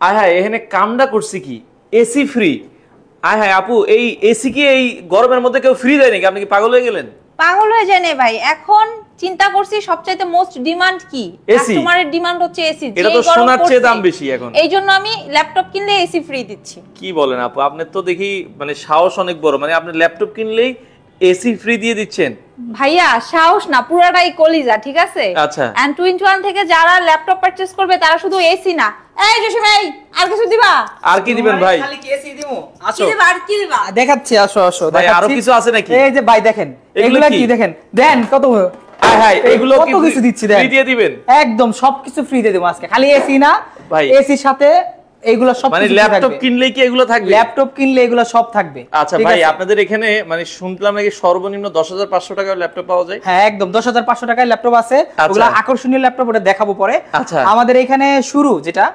আয় হায় এখানে কামডা করছি কি এসি ফ্রি আয় হায় আপু এই এসি কি এই গরমের মধ্যে কেউ ফ্রি দেয় নাকি আপনি কি পাগল হয়ে গেলেন পাগল হয়ে যায় না ভাই এখন চিন্তা করছি সবচাইতে মোস্ট ডিমান্ড কি কাস্টমারের ডিমান্ড হচ্ছে এসি এটা তো সোনার চেয়ে দাম বেশি এখন এইজন্য আমি ল্যাপটপ কিনলে এসি ফ্রি দিচ্ছি কি বলেন আপু আপনি তো দেখি মানে সাহস অনেক বড় মানে আপনি ল্যাপটপ কিনলেই এসি ফ্রি দিয়ে দিচ্ছেন ভাইয়া সাহস না পুরাটাই কলিজা ঠিক আছে আচ্ছা এন্ড 21 থেকে যারা ল্যাপটপ পারচেজ করবে তারা শুধু এসি না এই জসিম ভাই আর কিছু দিবা আর কি দিবেন ভাই খালি কি এসি দিমু আসো কি দিবা আর কি দিবা দেখাচ্ছি আসো আসো ভাই আরো কিছু আছে নাকি এই যে ভাই দেখেন এগুলা কি দেখেন দেন কত হাই হাই এগুলো কত কিছু দিচ্ছি দেন ফ্রি দিয়ে দিবেন একদম সবকিছু ফ্রি দিয়ে দেব আজকে খালি এসি না ভাই এসির সাথে এগুলো সব মানে ল্যাপটপ কিনলেই কি এগুলো থাকবে ল্যাপটপ কিনলে এগুলো সব থাকবে আচ্ছা ভাই আপনাদের এখানে মানে শুনলাম নাকি সর্বনিম্ন 10500 টাকার ল্যাপটপ পাওয়া যায় হ্যাঁ একদম 10500 টাকায় ল্যাপটপ আছে ওগুলো আকর্ষণীয় ল্যাপটপ ওটা দেখাবো পরে আচ্ছা আমাদের এখানে শুরু যেটা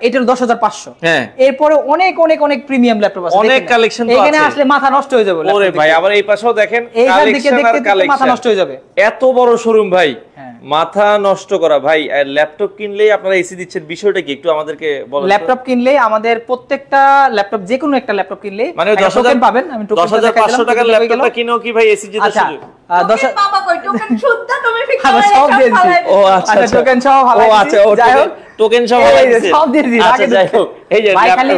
এটার 10500 হ্যাঁ এরপরে অনেক অনেক অনেক প্রিমিয়াম ল্যাপটপ আছে অনেক কালেকশন তো আছে এখানে আসলে মাথা নষ্ট হয়ে যাবে ওরে ভাই আবার এই পাশেও দেখেন কালেকশন আর কালেকশন মাথা নষ্ট হয়ে যাবে এত বড় শোরুম ভাই মাথা নষ্ট করা ভাই ল্যাপটপ কিনলেই আপনারা এসি দিচ্ছেন বিষয়টা কি একটু আমাদেরকে বলেন ল্যাপটপ কিনলেই আমাদের প্রত্যেকটা ল্যাপটপ যে কোনো একটা ল্যাপটপ কিনলেই মানে টোকেন পাবেন আমি টোকেন 10500 টাকার ল্যাপটপটা কিনেও কি ভাই এসি দিতে শুরু 10 বাবা কই টোকেন শুদ্ধ তুমি ফিক্স করে সব দিয়েছি ও আচ্ছা টোকেন সব ভালো ও আচ্ছা যাই হোক টোকেন সব ভালো দিয়েছি সব দিয়ে দিই আচ্ছা যাই হোক এই যে ভাই খালি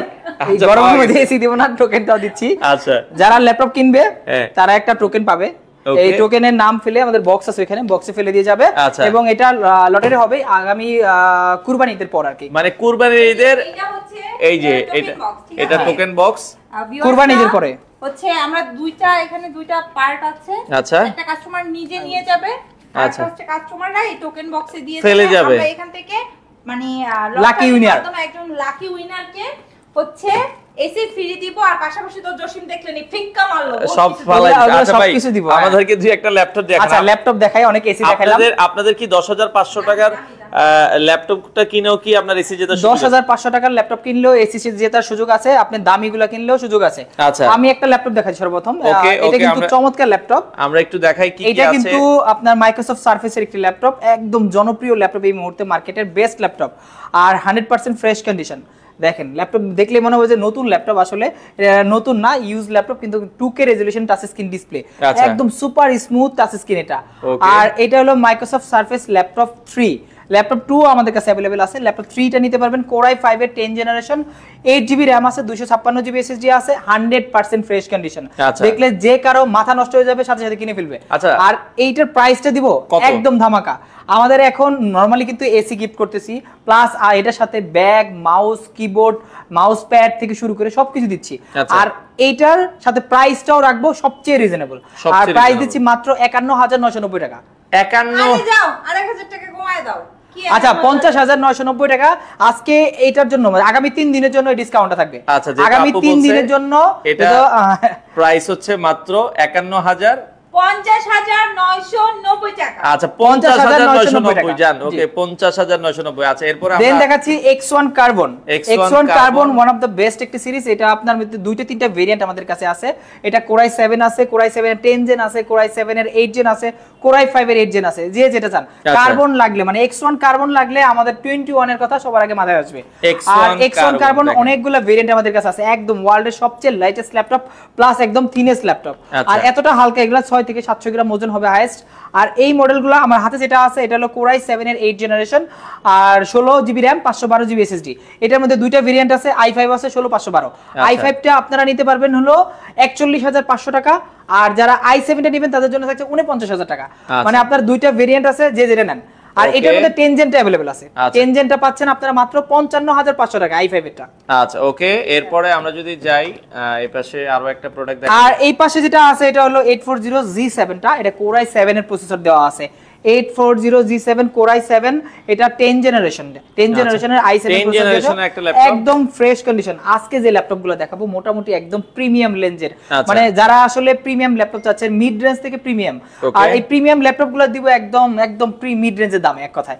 গরমের মধ্যে এসি দিব না টোকেনটাও দিচ্ছি আচ্ছা যারা ল্যাপটপ কিনবে তারা একটা টোকেন পাবে এই টোকেনের নাম ফেলে আমাদের বক্স আছে এখানে বক্সে ফেলে দিয়ে যাবে এবং এটা লটারি হবে আগামী কুরবানি ঈদের পর আর কি মানে কুরবানি ঈদের এই যে এটা টোকেন বক্স কুরবানি ঈদের পরে হচ্ছে আমরা এখানে দুইটা পার্ট আছে আচ্ছা একটা কাস্টমার নিজে নিয়ে যাবে আর হচ্ছে কাস্টমাররা এই টোকেন বক্সে দিয়ে ফেলে যাবে আমরা এখান থেকে মানে লাকি উইনার একজন লাকি উইনারকে হচ্ছে এসি ফ্রি দিব আর পাশাপাশি তো জসিম দেখলেন ফিক্কা মারলো সব ফালাই আচ্ছা ভাই আমাদেরকে দুই একটা ল্যাপটপ দেখান আচ্ছা ল্যাপটপ দেখাই অনেক এসি দেখাইলাম আপনাদের কি 10500 টাকার ল্যাপটপটা কিনেও কি আপনার এসি জেতার সুযোগ 10500 টাকার ল্যাপটপ কিনলেও এসি জেতার সুযোগ আছে আপনি দামিগুলো কিনলেও সুযোগ আছে আচ্ছা আমি একটা ল্যাপটপ দেখাই সর্বপ্রথম এটা কিন্তু চমৎকার ল্যাপটপ আমরা একটু দেখাই কি কি আছে এটা কিন্তু আপনার মাইক্রোসফট সারফেসের একটি ল্যাপটপ একদম জনপ্রিয় ল্যাপটপ এই মুহূর্তে মার্কেটের বেস্ট ল্যাপটপ আর 100% ফ্রেশ কন্ডিশন দেখেন ল্যাপটপ দেখলে মনে হবে যে নতুন ল্যাপটপ আসলে নতুন না ইউজ ল্যাপটপ কিন্তু 2K resolution touch screen display একদম সুপার স্মুথ টাচ স্ক্রিন এটা আর এটা হলো মাইক্রোসফট সারফেস ল্যাপটপ 3 ল্যাপটপ 2 আমাদের কাছে अवेलेबल আছে ল্যাপটপ 3 টা নিতে পারবেন Core i5 এর 10 জেনারেশন 8GB RAM আছে 256GB SSD আছে 100% ফ্রেশ কন্ডিশন দেখলে যে কারো মাথা নষ্ট হয়ে যাবে সাথে সাথে কিনে ফেলবে আর এইটার প্রাইসটা দিব একদম ধামাকা আমাদের এখন নরমালি কিন্তু এসি গিফট করতেছি প্লাস এটার সাথে bag mouse keyboard mouse pad থেকে শুরু করে সবকিছু দিচ্ছি আর এইটার সাথে প্রাইসটাও রাখবো সবচেয়ে রিজনেবল আর প্রাইস দিচ্ছি মাত্র 51990 টাকা 51 যাও আর 1000 টাকা কমায় দাও আচ্ছা 50990 টাকা আজকে এইটার জন্য আগামী 3 দিনের জন্য ডিসকাউন্টটা থাকবে আচ্ছা আগামী 3 দিনের জন্য এটা প্রাইস হচ্ছে মাত্র 51000 50990 টাকা আচ্ছা 50990 জান ওকে 50990 আচ্ছা এরপর আমরা দেন দেখাচ্ছি X1 carbon one of the best একটা সিরিজ এটা আপনার মধ্যে দুইটা তিনটা ভেরিয়েন্ট আমাদের কাছে আছে এটা Core i7 আছে Core i7 এর 10 জেন আছে Core i7 এর 8 জেন আছে Core i5 এর 8 জেন আছে যে যেটা চান কার্বন লাগলে মানে X1 কার্বন লাগলে আমাদের 21 এর কথা সবার আগে মাথায় আসবে আর X1 কার্বন অনেকগুলো ভেরিয়েন্ট আমাদের কাছে আছে একদম ওয়ার্ল্ডের সবচেয়ে লাইটেস্ট ল্যাপটপ প্লাস একদম থিনেস্ট ল্যাপটপ আর এতটা হালকা এগুলা 6 থেকে 700 গ্রাম ওজন হবে হাইয়েস্ট আর এই মডেলগুলো আমার হাতে যেটা আছে এটা হলো Core i7 এর 8 জেনারেশন আর 16GB RAM 512GB SSD এটার মধ্যে দুইটা ভেরিয়েন্ট আছে i5 আছে 16512 i5 টা আপনারা নিতে পারবেন হলো 41500 টাকা আর যারা i7 টা নেবেন তাদের জন্য থাকছে 49000 টাকা মানে আপনার দুইটা ভেরিয়েন্ট আছে যে যেটা নেন আর এটার মধ্যে 10 জেনটা अवेलेबल আছে 10 জেনটা পাচ্ছেন আপনারা মাত্র 55500 টাকা i5 এরটা আচ্ছা ওকে এরপরে আমরা যদি যাই এই পাশে আরো একটা প্রোডাক্ট দেখি আর এই পাশে যেটা আছে এটা হলো 840G7 টা এটা Core i7 এর প্রসেসর দেওয়া আছে 840G7 Core i7 এটা 10 জেনারেশনের i7 প্রসেসর একদম ফ্রেশ কন্ডিশন আজকে যে ল্যাপটপগুলো দেখাবো মোটামুটি একদম প্রিমিয়াম লেঞ্জের মানে যারা আসলে প্রিমিয়াম ল্যাপটপ চাচ্ছেন মিড রেঞ্জ থেকে প্রিমিয়াম আর এই প্রিমিয়াম ল্যাপটপগুলো দিব একদম মিড রেঞ্জের দামে এক কথায়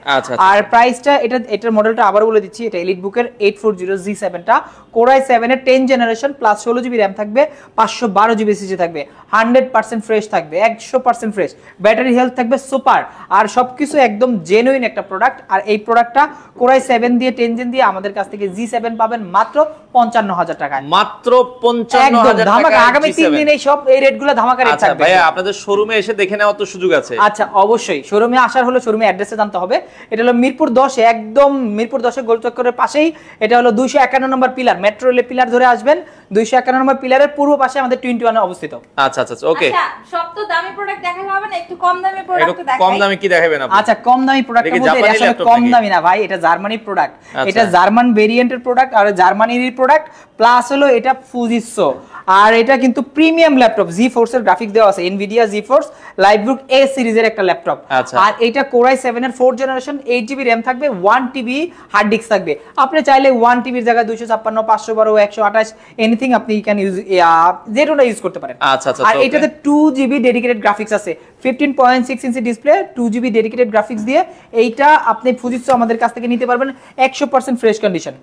আর প্রাইসটা এটার মডেলটা আবার বলে দিচ্ছি এটা এলিটবুকের 840G7 টা Core i7 এর 10 জেনারেশন প্লাস 16GB RAM থাকবে 512GB SSD থাকবে 100% ফ্রেশ থাকবে 100% ফ্রেশ ব্যাটারি হেলথ থাকবে সুপার আর সবকিছু একদম জেনুইন একটা প্রোডাক্ট। আর এই প্রোডাক্টটা কোরাই 7 দিয়ে 10 জেন দিয়ে আমাদের কাছ থেকে G7 পাবেন মাত্র 55,000 টাকায়। মাত্র 55,000 টাকা। আগামী 3 দিন এই সব এই রেটগুলো ধামাকা রেট থাকবে। ভাইয়া আপনাদের শোরুমে এসে দেখে নেওয়ার তো সুযোগ আছে? আচ্ছা অবশ্যই, শোরুমে আসার হলো শোরুমে অ্যাড্রেসে জানতে হবে। এটা হলো মিরপুর 10, একদম মিরপুর 10 গোলচক্করের পাশেই। এটা হলো 251 নম্বর পিলার, মেট্রো রেলের পিলার ধরে আসবেন, 251 নম্বর পিলারের পূর্ব পাশে আমাদের 21 অবস্থিত। আচ্ছা আচ্ছা ওকে। আচ্ছা সব তো দামি প্রোডাক্ট দেখালে হবে না, একটু কম দামি প্রোডাক্ট দেখাই। কম দামি কি দেখাবেন আপনি? আচ্ছা কম দামি প্রোডাক্টের মধ্যে আসলে কম দামি না ভাই, এটা জার্মানি প্রোডাক্ট। এটা জার্মান ভেরিয়েন্টের প্রোডাক্ট আর জার্মানির প্রোডাক্ট, প্লাস হলো এটা ফুজিসো। আর এটা কিন্তু প্রিমিয়াম ল্যাপটপ, GeForce এর গ্রাফিক্স দেওয়া আছে, Nvidia GeForce Livebook A সিরিজের একটা ল্যাপটপ। আর এটা কোরাই 7 এর 4th জেনারেশন, 8GB RAM থাকবে, 1TB হার্ড ডিস্ক থাকবে। আপনি চাইলে 1TB এর জায়গায় 256, 512, 128 এনিথিং আপনি ক্যান ইউজ, যেটা ইউজ করতে পারেন। আর এটাতে 2GB ডেডিকেটেড গ্রাফিক্স আছে, 15.6 inch display, 2GB dedicated graphics দিয়ে এইটা আপনি ফুজিসো আমাদের কাছ থেকে নিতে পারবেন 100% ফ্রেশ কন্ডিশন।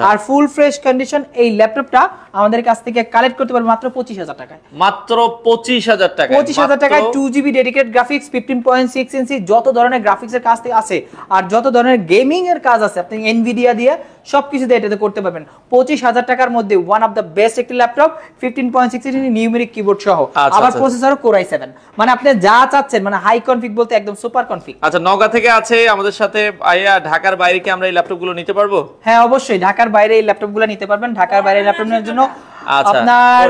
আর ফুল ফ্রেশ কন্ডিশন এই ল্যাপটপটা আমাদের কাছ থেকে কালেক্ট করতে পারবেন মাত্র 25,000 টাকায়। মাত্র 25,000 টাকায়। 25,000 টাকায় 2GB ডেডিকেটেড গ্রাফিক্স, 15.6 ইঞ্চি, যত ধরনের গ্রাফিক্সের কাজ আছে আর যত ধরনের গেমিং এর কাজ আছে আপনি Nvidia দিয়ে সবকিছু দিয়ে এটাতে করতে পারবেন। 25,000 টাকার মধ্যে ওয়ান অফ দ্য বেস্ট একটি ল্যাপটপ, 15.6 ইঞ্চি নিউমেরিক কিবোর্ড সহ, আবার প্রসেসরও কোরাই 7। মানে আপনি যা চাচ্ছেন, মানে হাই কনফিগ বলতে একদম সুপার কনফিগ। আচ্ছা নওগাঁ থেকে আছে আমাদের সাথে আইয়া, ঢাকার বাইরে কি আমরা এই ল্যাপটপগুলো নিতে পারবো? হ্যাঁ অবশ্যই, ঢাকার বাইরে এই ল্যাপটপগুলো নিতে পারবেন। ঢাকার বাইরে ল্যাপটপ নেওয়ার জন্য আপনার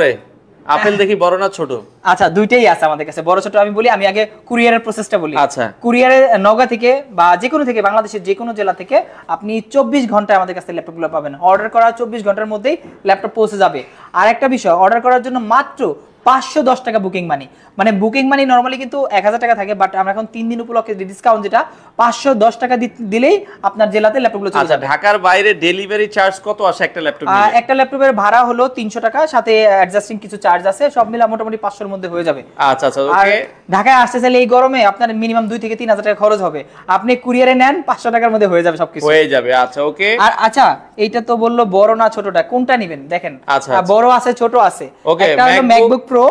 আপেল দেখি বড় না ছোট? আচ্ছা দুইটাই আছে আমাদের কাছে, বড় ছোট। আমি বলি, আমি আগে কুরিয়ারের প্রসেসটা বলি। আচ্ছা কুরিয়ারে নওগাঁ থেকে বা যে কোনো থেকে, বাংলাদেশের যে কোনো জেলা থেকে আপনি 24 ঘন্টায় আমাদের কাছে ল্যাপটপগুলো পাবেন। অর্ডার করার 24 ঘন্টার মধ্যেই ল্যাপটপ পৌঁছে যাবে। আর একটা বিষয়, অর্ডার করার জন্য মাত্র 510 টাকা বুকিং মানি। মানে বুকিং মানি নরমালি কিন্তু 1000 টাকা থাকে, বাট আমরা এখন 3 দিন উপলক্ষে ডিসকাউন্ট, যেটা 510 টাকা দিলেই আপনার জেলাতে ল্যাপটপগুলো চলে যাবে। ঢাকার বাইরে ডেলিভারি চার্জ কত আসে একটা ল্যাপটপ নিলে? একটা ল্যাপটপের ভাড়া হলো 300 টাকা, সাথে অ্যাডজাস্টিং কিছু চার্জ আছে, সব মিলা মোটামুটি 500 এর মধ্যে হয়ে যাবে। আচ্ছা আচ্ছা আর ওকে। ঢাকায় আসতে চাইলে এই গরমে আপনার মিনিমাম 2 থেকে 3,000 টাকা খরচ হবে। আপনি কুরিয়ারে নেন 500 টাকার মধ্যে হয়ে যাবে সবকিছু, হয়ে যাবে। আচ্ছা ওকে। আর আচ্ছা এইটা তো বললো বড় না ছোটটা, কোনটা নেবেন দেখেন। বড় আছে, ছোট আছে। একটা হলো ম্যাকবুক প্রো,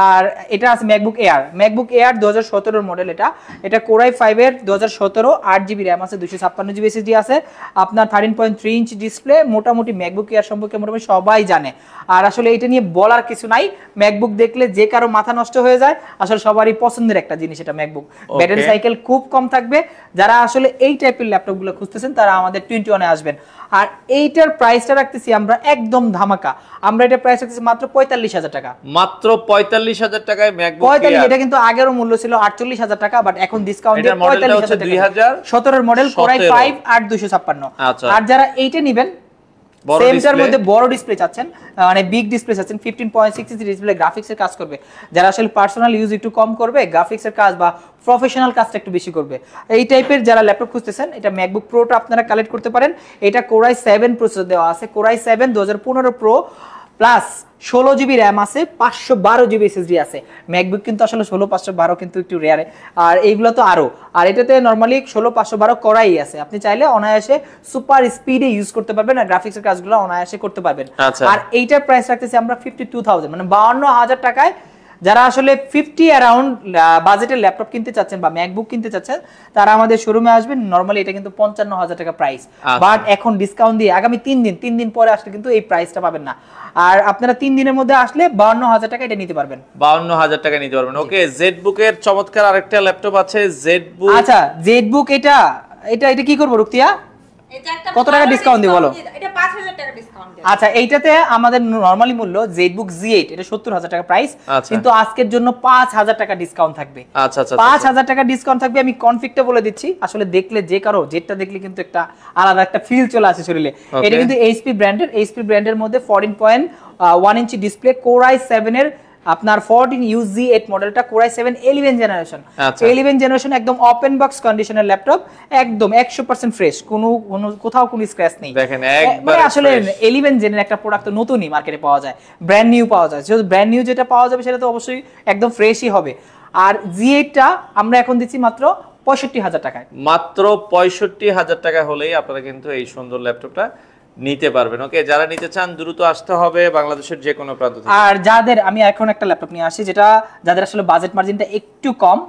আর এটা আছে ম্যাকবুক এয়ার। ম্যাকবুক এয়ার 2017 এর মডেল। এটা কোরাই 5 এর 2017, 8GB RAM আছে, 256GB SSD আছে, আপনার 13.3 ইঞ্চি ডিসপ্লে। মোটামুটি ম্যাকবুক এয়ার সম্পর্কে মোটামুটি সবাই জানে। আর আসলে এটা নিয়ে বলার কিছু নাই, ম্যাকবুক দেখলে যে কারো মাথা নষ্ট হয়ে যায়। আসলে সবারই পছন্দের একটা জিনিস এটা ম্যাকবুক। ব্যাটারি সাইকেল খুব কম থাকবে। যারা আসলে এই টাইপের ল্যাপটপগুলো খুঁজতেছেন তারা আমাদের 21 এ আসবেন। আর এইটার প্রাইসটা রাখতেছি আমরা একদম ধামাকা। আমরা এটা প্রাইস রাখতেছি মাত্র 45,000 টাকা। মাত্র 45,000 টাকায় ম্যাকবুক এয়ার। 45, এটা কিন্তু আগেরও মূল্য ছিল 48,000 টাকা, বাট এখন ডিসকাউন্ট দিয়ে 45,000 টাকা। 2017 এর মডেল কোরাই 5 8256। আচ্ছা। আর যারা এইটা নেবেন, সেমটার মধ্যে বড় ডিসপ্লে চাচ্ছেন, মানে বিগ ডিসপ্লে চাচ্ছেন, 15.6 ইঞ্চি ডিসপ্লে, গ্রাফিক্সের কাজ করবে, যারা আসলে পার্সোনাল ইউজ একটু কম করবে, গ্রাফিক্সের কাজ বা প্রফেশনাল কাজটা একটু বেশি করবে, এই টাইপের যারা ল্যাপটপ খুঁজতেছেন, এটা ম্যাকবুক প্রোটা আপনারা কালেক্ট করতে পারেন। এটা কোরাই 7 প্রসেসর দেওয়া আছে, core i 7 2015 pro, plus 16GB RAM আছে, 512GB SSD আছে। ম্যাকবুক কিন্তু আসলে 16 512 কিন্তু একটু রেয়ারে, আর এইগুলো তো আরো। আর এটাতে নরমালি 16 512 করাই আছে। আপনি চাইলে অনায়াসে সুপার স্পিডে ইউজ করতে পারবেন, আর গ্রাফিক্সের কাজগুলো অনায়াসে করতে পারবেন। আর এইটার প্রাইস রাখতেছি আমরা 52,000, মানে 52,000 টাকায়। যারা আসলে 50 অ্যারাউন্ড বাজেটের ল্যাপটপ কিনতে চাচ্ছেন বা ম্যাকবুক কিনতে চাচ্ছেন, তারা আমাদের শোরুমে আসবেন। নরমালি এটা কিন্তু 55,000 টাকা প্রাইস, বাট এখন ডিসকাউন্ট দিয়ে আগামী 3 দিন পরে আসলে কিন্তু এই প্রাইসটা পাবেন না। আর আপনারা 3 দিনের মধ্যে আসলে 52,000 টাকা এটা নিতে পারবেন। 52,000 টাকা নিতে পারবেন। ওকে, জেডবুকের চমৎকার আরেকটা ল্যাপটপ আছে, জেডবুক। আচ্ছা জেডবুক, এটা কি করব রুকতিয়া? কত টাকা ডিসকাউন্ট দিব বলো? এটা 5,000 টাকা ডিসকাউন্ট দেব। আচ্ছা এইটাতে আমাদের নরমালি মূল্য জেডবুক Z8 এটা 70,000 টাকা প্রাইস, কিন্তু আজকের জন্য 5,000 টাকা ডিসকাউন্ট থাকবে। আচ্ছা আচ্ছা 5,000 টাকা ডিসকাউন্ট থাকবে। আমি কনফিগটা বলে দিচ্ছি, আসলে দেখলে যে কারো জেডটা দেখলে কিন্তু একটা আলাদা একটা ফিল চলে আসে শরীরে। এটা কিন্তু এইচপি ব্র্যান্ডের মধ্যে 14.1 ইঞ্চি ডিসপ্লে, কোরাই 7 এর আপনার 14UZ8 মডেলটা, কোরাই 7 11 জেনারেশন। 11 জেনারেশন একদম ওপেন বক্স কন্ডিশনের ল্যাপটপ, একদম 100% ফ্রেশ, কোথাও কোনো স্ক্র্যাচ নেই। দেখেন মানে আসলে 11 জেনের একটা প্রোডাক্ট তো নতুনই মার্কেটে পাওয়া যায়, ব্র্যান্ড নিউ পাওয়া যায়। যেহেতু ব্র্যান্ড নিউ যেটা পাওয়া যাবে সেটা তো অবশ্যই একদম ফ্রেশই হবে। আর Z8টা আমরা এখন দিচ্ছি মাত্র 65,000 টাকায়। মাত্র 65,000 টাকা হলেই আপনারা কিন্তু এই সুন্দর ল্যাপটপটা নিতে পারবেন। ওকে, যারা নিতে চান দ্রুত আসতে হবে বাংলাদেশের যে কোনো প্রান্ত থেকে। আর যাদের আমি এখন একটা ল্যাপটপ নিয়ে আসি, যেটা যাদের আসলে বাজেট মার্জিনটা একটু কম,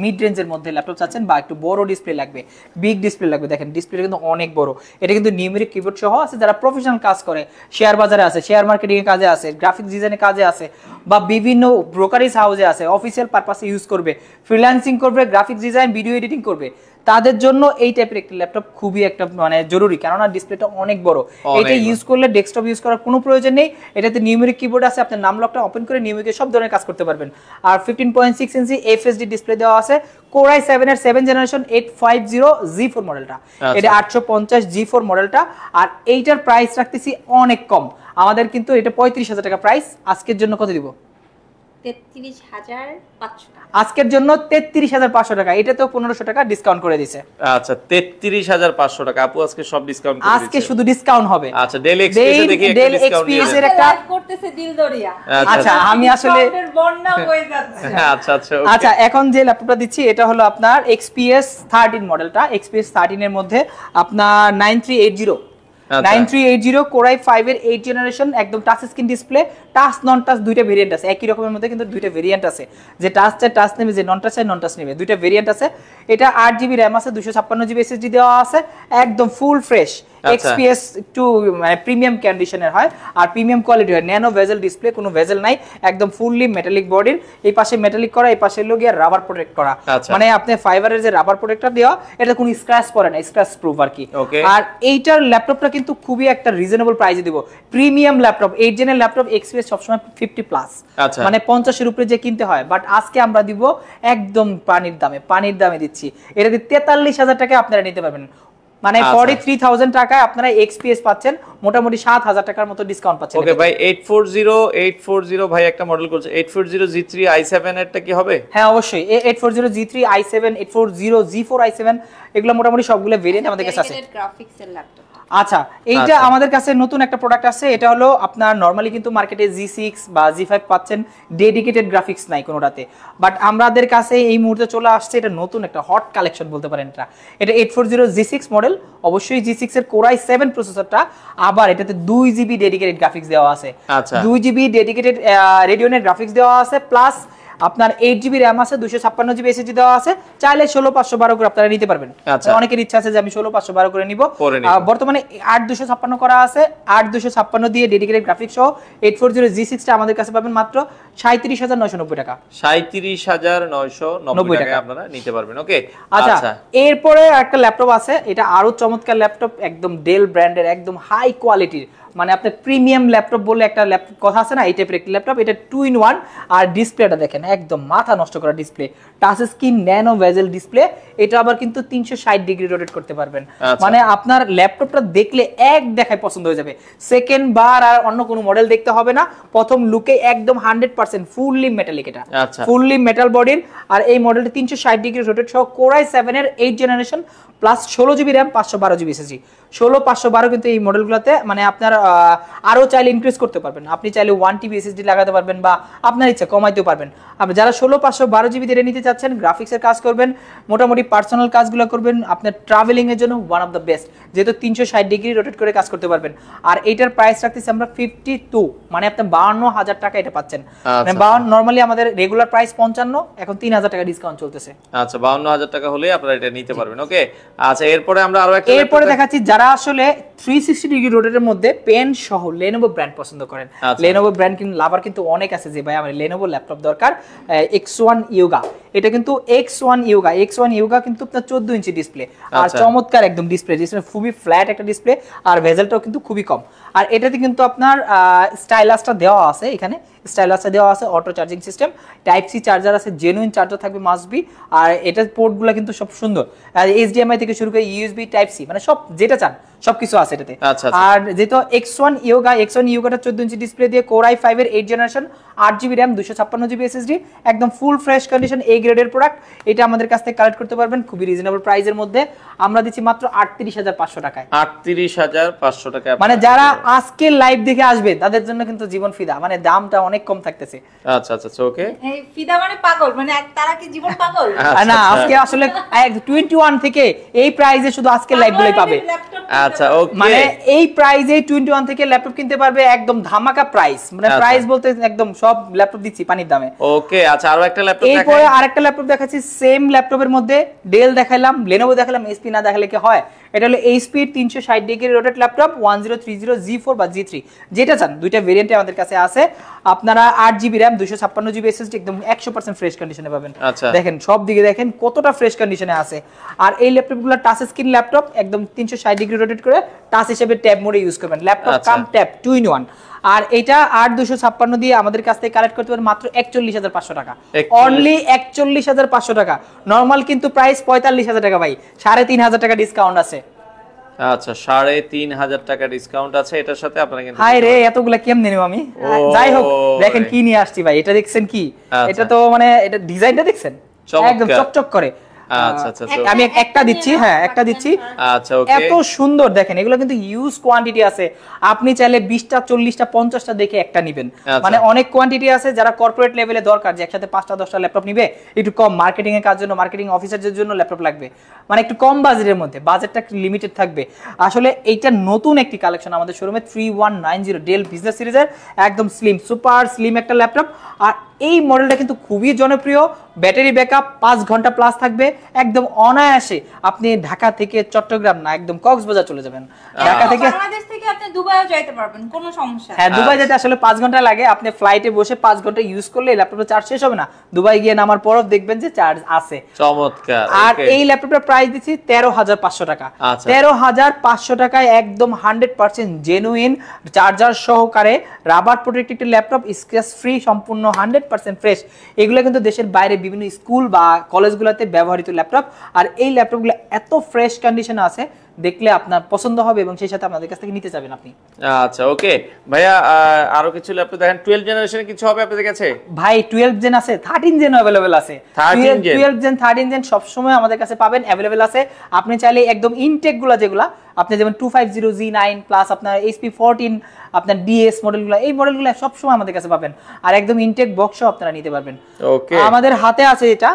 মিড রেঞ্জের মধ্যে ল্যাপটপ চাচ্ছেন বা একটু বড় ডিসপ্লে লাগবে, বিগ ডিসপ্লে লাগবে, দেখেন ডিসপ্লেটা কিন্তু অনেক বড়। এটা কিন্তু নিউমেরিক কিবোর্ড সহ আছে। যারা প্রফেশনাল কাজ করে, শেয়ার বাজারে আছে, শেয়ার মার্কেটিং এর কাজে আছে, গ্রাফিক্স ডিজাইনের কাজে আছে, বা বিভিন্ন ব্রোকারেজ হাউসে আছে, অফিসিয়াল পারপাসে ইউজ করবে, ফ্রিল্যান্সিং করবে, গ্রাফিক্স ডিজাইন, ভিডিও এডিটিং করবে, তাদের জন্য এই টাইপের একটা ল্যাপটপ খুবই একটা মানে জরুরি, কেননা ডিসপ্লেটা অনেক বড়। এটা ইউজ করলে ডেস্কটপ ইউজ করার কোনো প্রয়োজন নেই। এটাতে নিউমেরিক কিবোর্ড আছে, আপনার নাম লকটা ওপেন করে নিউমেরিক সব ধরনের কাজ করতে পারবেন। আর 15.6 ইঞ্চি এফএসডি ডিসপ্লে দেওয়া আছে। Core i7 এর 7 জেনারেশন 850G4 মডেলটা, এটা 850G4 মডেলটা। আর এইটার প্রাইস রাখতেছি অনেক কম, আমাদের কিন্তু এটা 35,000 টাকা প্রাইস। আজকের জন্য কত দিব? 33,500 টাকা। আজকের জন্য 33,500 টাকা। এটা তো 1500 টাকা ডিসকাউন্ট করে দিয়েছে। আচ্ছা, 33,500 টাকা। আপু আজকে সব ডিসকাউন্ট করে দিয়েছে। আজকে শুধু ডিসকাউন্ট হবে। আচ্ছা, ডেল এক্সপিএস এ দেখি একটা ডিসকাউন্ট এক্সপিএস দিয়েছে। এর একটা লাইভ করতেছে দিলদরিয়া। আচ্ছা, আমি আসলে ডিসকাউন্টের বন্যা হয়ে যাচ্ছে। আচ্ছা আচ্ছা, ওকে। আচ্ছা, এখন যে ল্যাপটপটা দিচ্ছি এটা হলো আপনার XPS 13 মডেলটা। XPS 13 এর মধ্যে আপনার 9380 Core i5 এর 8 জেনারেশন, একদম টাচ স্ক্রিন ডিসপ্লে, টাচ নন টাচ দুইটা ভেরিয়েন্ট আছে। একই রকমের মধ্যে কিন্তু দুইটা ভেরিয়েন্ট আছে, যে টাচ চাই টাচ নেবে, যে নন টাচ চাই নন টাচ নেবে, দুইটা ভেরিয়েন্ট আছে। এটা 8GB RAM আছে, 256GB SSD দেওয়া আছে, একদম ফুল ফ্রেশ। XPS একটু মানে প্রিমিয়াম কন্ডিশনের হয় আর প্রিমিয়াম কোয়ালিটি হয়। ন্যানো ভেজেল ডিসপ্লে, কোনো ভেজেল নাই, একদম ফুললি মেটালিক বডির। এই পাশে মেটালিক করা, এই পাশে লগিয়া রাবার প্রোটেক্ট করা, মানে আপনি ফাইবারের যে রাবার প্রোটেক্টর দেওয়া, এটা কোনো স্ক্র্যাচ পড়ে না, স্ক্র্যাচ প্রুফ আর কি। আর এইটার ল্যাপটপটা কিন্তু খুবই একটা রিজনেবল প্রাইসে দিব। প্রিমিয়াম ল্যাপটপ, 8 জেনের ল্যাপটপ XPS সবসময় 50+, মানে 50 এর উপরে যে কিনতে হয়, বাট আজকে আমরা দিব একদম পানির দামে দিচ্ছি। এটা দিয়ে 43,000 টাকায় আপনারা নিতে পারবেন, মানে 43,000 টাকায় আপনারা XPS পাচ্ছেন, মোটামুটি 7,000 টাকার মতো ডিসকাউন্ট পাচ্ছেন। ওকে ভাই, 840 ভাই একটা মডেল করছে, 840G3 i7 এরটা কি হবে? হ্যাঁ অবশ্যই, 840G3 i7, 840G4 i7, এগুলো মোটামুটি সবগুলো ভেরিয়েন্ট আমাদের কাছে আছে। গ্রাফিক্সের ল্যাপটপ। আচ্ছা, এইটা আমাদের কাছে নতুন একটা প্রোডাক্ট আছে। এটা হলো আপনার নরমালি কিন্তু মার্কেটে G6 বা G5 পাচ্ছেন, ডেডিকেটেড গ্রাফিক্স নাই কোনোটাতে, বাট আমাদের কাছে এই মুহূর্তে চলে আসছে এটা নতুন একটা হট কালেকশন বলতে পারেন। এটা 840G6 মডেল, অবশ্যই G6 এর Core i7 প্রসেসরটা, আবার এটাতে 2GB ডেডিকেটেড গ্রাফিক্স দেওয়া আছে। 2GB ডেডিকেটেড রেডিয়নের গ্রাফিক্স দেওয়া আছে, প্লাস আপনার 8GB RAM আছে, 256GB SSD দেওয়া আছে। চাইলে 16512 করে আপনারা নিতে পারবেন। অনেকের ইচ্ছা আছে যে আমি 16512 করে নিব। বর্তমানে 8256 করা আছে, 8256 দিয়ে ডেডিকেটেড গ্রাফিক্স সহ 840G6 টা আমাদের কাছে পাবেন মাত্র 37,990 টাকা। 37,990 টাকায় আপনারা নিতে পারবেন। ওকে, আচ্ছা, এরপরে একটা ল্যাপটপ আছে, এটা আরো চমৎকার ল্যাপটপ, একদম ডেল ব্র্যান্ডের, একদম হাই কোয়ালিটির, মানে আপনার প্রিমিয়াম ল্যাপটপ বলে একটা ল্যাপটপ কথা আছে না, এই টাইপের একটা ল্যাপটপ। এটা 2-in-1, আর ডিসপ্লেটা দেখেন একদম মাথা নষ্ট করা display, touch screen, nano bezel display. এটা আবার কিন্তু 360 ডিগ্রি রোটেট করতে পারবেন, মানে আপনার ল্যাপটপটা দেখলে এক দেখায় পছন্দ হয়ে যাবে, সেকেন্ড বার আর অন্য কোনো মডেল দেখতে হবে না। প্রথম লুকে একদম 100% ফুললি মেটালিক, এটা ফুললি মেটাল বডির। আর এই মডেলটা 360 ডিগ্রি রোটেট সহ Core i7 এর 8 generation, plus 16GB RAM, 512GB SSD। 16/512 কিন্তু এই মডেলগুলোতে, মানে আপনার আরো চাইলে ইনক্রিজ করতে পারবেন, আপনি চাইলে 1TB SSD লাগাতে পারবেন, বা আপনার ইচ্ছা কমাইতেও পারবেন। আপনি যারা 16/512GB দিয়ে নিতে চাচ্ছেন, গ্রাফিক্সের কাজ করবেন, মোটামুটি পার্সোনাল কাজগুলো করবেন, আপনার ট্রাভেলিং এর জন্য ওয়ান অফ দ্য বেস্ট, যেহেতু 360 ডিগ্রি রোটেট করে কাজ করতে পারবেন। আর এইটার প্রাইস রাখতেছি আমরা 52, মানে আপনি 52,000 টাকা এটা পাচ্ছেন। মানে নরমালি আমাদের রেগুলার প্রাইস 55, এখন 3,000 টাকা ডিসকাউন্ট চলতেছে। আচ্ছা, 52,000 টাকা হলে আপনারা এটা নিতে পারবেন। ওকে, আচ্ছা, এরপরে আমরা আরো একটা এরপরে দেখাচ্ছি যারা আসলে 360 ডিগ্রি রোটেটের মধ্যে পেন সহ Lenovo ব্র্যান্ড পছন্দ করেন। Lenovo ব্র্যান্ড কিন্তু লাভার কিন্তু অনেক আছে, যে ভাই আমার Lenovo ল্যাপটপ দরকার। X1 Yoga, এটা কিন্তু X1 Yoga কিন্তু আপনার 14 ইঞ্চি ডিসপ্লে, আর চমৎকার একদম ডিসপ্লে খুবই ফ্ল্যাট একটা ডিসপ্লে, আর ভেজেলটাও কিন্তু খুবই কম। আর এটাতে কিন্তু আপনার স্টাইলাসটা দেওয়া আছে, এখানে স্টাইলাসটা দেওয়া আছে, auto charging system, type C charger আছে, জেনুইন চার্জার থাকবে মাস্ট বি। আর এটার পোর্টগুলো কিন্তু সব সুন্দর, আর HDMI থেকে শুরু করে USB টাইপ সি, মানে সব যেটা চান সবকিছু আছে এটাতে। আর যেহেতু X1 Yoga টা 14 ইঞ্চি ডিসপ্লে দিয়ে Core i5 এর 8 generation, 8GB RAM, 256GB SSD, একদম ফুল ফ্রেশ কন্ডিশন, A গ্রেডের প্রোডাক্ট। এটা আমাদের কাছ থেকে কালেক্ট করতে পারবেন খুবই রিজনেবল প্রাইসের মধ্যে। আমরা দিচ্ছি মাত্র 38,500 টাকায়। 38,500 টাকায়, মানে যারা আজকে লাইভ দেখে আসবে তাদের জন্য কিন্তু জীবন ফিদা, মানে দামটা অনেক কম থাকতেছে। আচ্ছা আচ্ছা, ওকে, এই ফিদা মানে পাগল, মানে তারা কি জীবন পাগল? না, আজকে আসলে 21 থেকে এই প্রাইসে শুধু আজকে লাইভ গুলোই পাবে। আচ্ছা ওকে, মানে এই প্রাইজে 21 থেকে ল্যাপটপ কিনতে পারবে, একদম ধামাকা প্রাইস, মানে প্রাইস বলতে একদম সব ল্যাপটপ দিচ্ছি পানির দামে। ওকে আচ্ছা, আরো একটা ল্যাপটপ দেখাই। এরপরে আরেকটা ল্যাপটপ দেখাচ্ছি, সেম ল্যাপটপের মধ্যে ডেল দেখাইলাম, লেনোভো দেখালাম, এইচপি না দেখালে কি হয়। এটা হলো HP 360 degree rotate laptop 1030 G4 বা G3, যেটা চান দুইটা ভেরিয়েন্টে আমাদের কাছে আছে। আপনারা 8GB RAM 256GB SSD একদম 100% ফ্রেশ কন্ডিশনে পাবেন। দেখেন সব দিকে দেখেন কতটা ফ্রেশ কন্ডিশনে আছে। আর এই ল্যাপটপগুলো টাচ স্ক্রিন ল্যাপটপ, একদম 360 ডিগ্রি রোটেট করে টাচ হিসেবে ট্যাব মোডে ইউজ করবেন, ল্যাপটপ কাম ট্যাব 2 in 1। আর এটা 8256 দিয়ে আমাদের কাছ থেকে কালেক্ট করতে পারেন মাত্র 41500 টাকা, অনলি 41500 টাকা। নরমাল কিন্তু প্রাইস 45000 টাকা ভাই, 3500 টাকা ডিসকাউন্ট আছে। আচ্ছা 3500 টাকা ডিসকাউন্ট আছে এটার সাথে আপনারা কিন্তু। হাই রে, এতগুলা কেমনে নিব আমি? যাই হোক দেখেন কি নিয়ে আসছি ভাই, এটা দেখছেন কি, এটা তো মানে এটা ডিজাইনটা দেখছেন একদম চকচক করে। আচ্ছা আচ্ছা, আমি একটা দিচ্ছি, হ্যাঁ একটা দিচ্ছি। আচ্ছা ওকে, এত সুন্দর দেখেন, এগুলো কিন্তু ইউজ কোয়ান্টিটি আছে, আপনি চাইলে 20টা 40টা 50টা দেখে একটা নেবেন। মানে অনেক কোয়ান্টিটি আছে, যারা কর্পোরেট লেভেলে দরকার যে একসাথে 5টা 10টা ল্যাপটপ নিবে, একটু কম মার্কেটিং এর কাজ জন্য, মার্কেটিং অফিসারদের জন্য ল্যাপটপ লাগবে, মানে একটু কম বাজেটের মধ্যে, বাজেটটা লিমিটেড থাকবে। আসলে এইটা নতুন একটি কালেকশন আমাদের শোরুমে 3190 ডেল বিজনেস সিরিজের, একদম স্লিম, সুপার স্লিম একটা ল্যাপটপ। আর এই মডেলটা কিন্তু খুবই জনপ্রিয়, ব্যাটারি ব্যাকআপ 5 ঘন্টা প্লাস থাকবে, একদম অনায়াসে আপনি ঢাকা থেকে চট্টগ্রাম না একদম কক্সবাজার চলে যাবেন, ঢাকা থেকে বাংলাদেশ থেকে আপনি দুবাইও যাইতে পারবেন, কোনো সমস্যা। হ্যাঁ দুবাই যেতে আসলে 5 ঘন্টা লাগে, আপনি ফ্লাইটে বসে 5 ঘন্টা ইউজ করলে ল্যাপটপের চার্জ শেষ হবে না, দুবাই গিয়ে নামার পরও দেখবেন যে চার্জ আছে। চমৎকার। আর এই ল্যাপটপটার প্রাইস দিচ্ছি 13500 টাকা, 13500 টাকায় একদম 100% জেনুইন চার্জার সহকারে rubber protected laptop, scratch free, সম্পূর্ণ 100% ফ্রেশ। এগুলো কিন্তু দেশের বাইরে বিভিন্ন স্কুল বা কলেজগুলোতে ব্যবহৃত ল্যাপটপ। আর এই ল্যাপটপগুলো এত ফ্রেশ কন্ডিশনে আছে, দেখলে আপনার পছন্দ হবে এবং সেই সাথে আপনাদের কাছ থেকে নিতে যাবেন আপনি। আচ্ছা ওকে ভাইয়া, আরো কিছু ল্যাপটপ দেখেন। 12 জেনারেশনে কিছু হবে আপনাদের কাছে? ভাই 12 জেন আছে, 13 জেন अवेलेबल আছে। 12 জেন 13 জেন সব সময় আমাদের কাছে পাবেন, अवेलेबल আছে। আপনি চাইলে একদম ইনটেক গুলো যেগুলা আপনি যেমন 250Z9 প্লাস আপনার HP 14 আপনার DS মডেলগুলো, এই মডেলগুলো সব সময় আমাদের কাছে পাবেন। আর একদম ইনটেক বক্সও আপনারা নিতে পারবেন। ওকে, আমাদের হাতে আছে এটা,